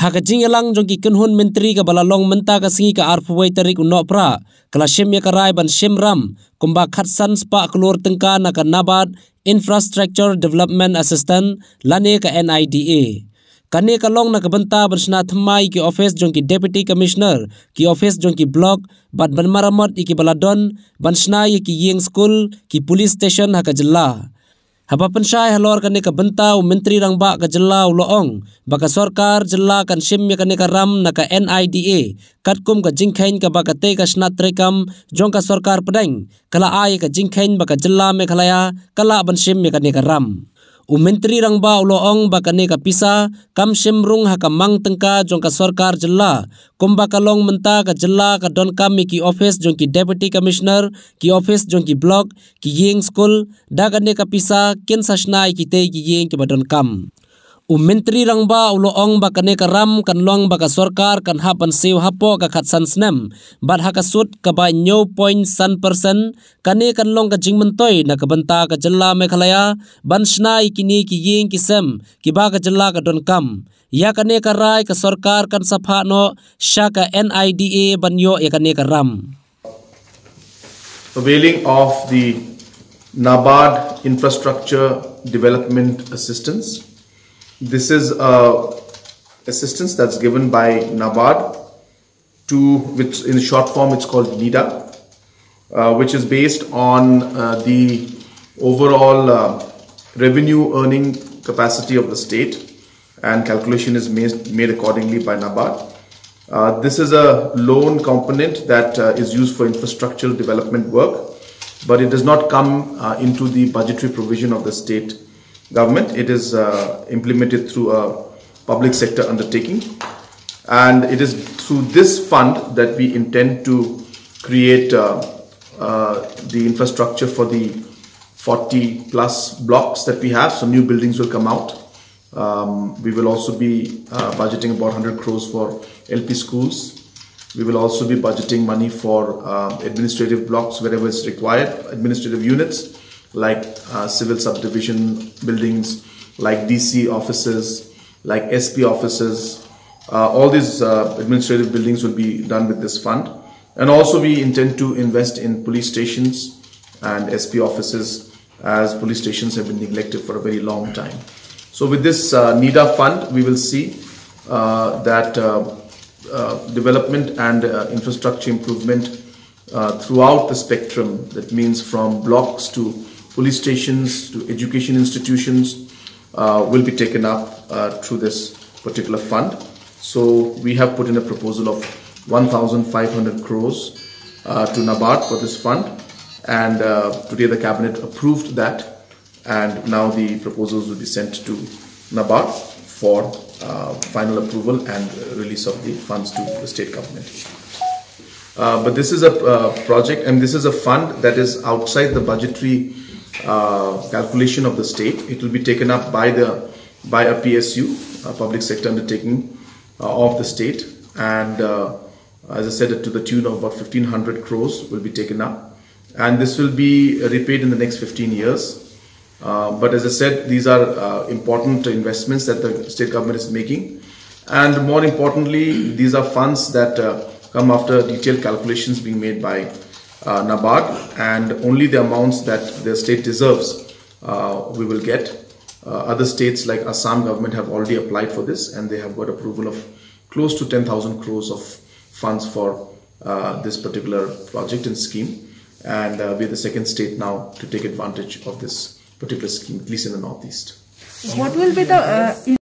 Hakajing elang jongki kenhun menteri ka balalong menta ka singi ka arfuway tarik unopra kala Shim ya karai ban Shim ram Kumba khatsan spa Klur tengka Naka Nabad Infrastructure Development Assistant lane ka Nida kane kalong Naka Bynta ban Shna thamai ki office jongki Deputy Commissioner ki office jongki block ban maramot iki baladon ban Shna ki yeng school ki police station haka jilla haba pensyai halor kane ka Bynta u menteri rangba ka jilla u loong baka Sorkar jilla kan Shim ya kane ka ram naka Nida katkum ka jingkhain ka baka te ka Shna trekam jong ka Sorkar pedang kala ai ka jingkhain baka jilla me khalaya kala ban Shim ya kane ka ram u menteri rangba u loong baka ne ka pisa kam Shim rung haka mang tengka jong ka Sorkar jilla Kumba kalong menta ka jilla ka don kam ki office jong ki Deputy Commissioner ki office jong ki block ki yeng school daga ne ka pisa ken sasnai ki te ki yeng ki badon kam u menteri rangba u loong baka ne ka ram kan long baka Sorkar kan hapan sew hapo ka khatsan snem bad haka sut ka ba 0.1% kane kan long ka jingmentoy na ka Bynta ka jilla me khalaya ban Shna kini ki yeng ki sem ki ba ka jilla ka don kam ya kane ka rai ka Sorkar kan sapha no sha ka Nida banyo ya kane ka ram availing of the NABARD Infrastructure Development Assistance. This is assistance that's given by NABARD to, which in short form it's called Nida, which is based on the overall revenue earning capacity of the state, and calculation is made accordingly by NABARD. This is a loan component that is used for infrastructural development work, but it does not come into the budgetary provision of the state government. It is implemented through a public sector undertaking, and it is through this fund that we intend to create the infrastructure for the 40 plus blocks that we have. So new buildings will come out. We will also be budgeting about 100 crores for LP schools. We will also be budgeting money for administrative blocks wherever it's required, administrative units like civil subdivision buildings, like DC offices, like SP offices. All these administrative buildings will be done with this fund. And also we intend to invest in police stations and SP offices, as police stations have been neglected for a very long time. So with this Nida fund, we will see that development and infrastructure improvement throughout the spectrum. That means from blocks to police stations to education institutions will be taken up through this particular fund. So we have put in a proposal of 1,500 crores to NABARD for this fund, and today the cabinet approved that, and now the proposals will be sent to NABARD for final approval and release of the funds to the state government. But this is a project, and this is a fund that is outside the budgetary calculation of the state. It will be taken up by a PSU, a public sector undertaking of the state, and as I said, to the tune of about 1,500 crores will be taken up, and this will be repaid in the next 15 years. But as I said, these are important investments that the state government is making, and more importantly, these are funds that come after detailed calculations being made by NABARD, and only the amounts that the state deserves we will get. Other states like Assam government have already applied for this, and they have got approval of close to 10,000 crores of funds for this particular project and scheme, and we are the second state now to take advantage of this particular scheme, at least in the northeast. What will be the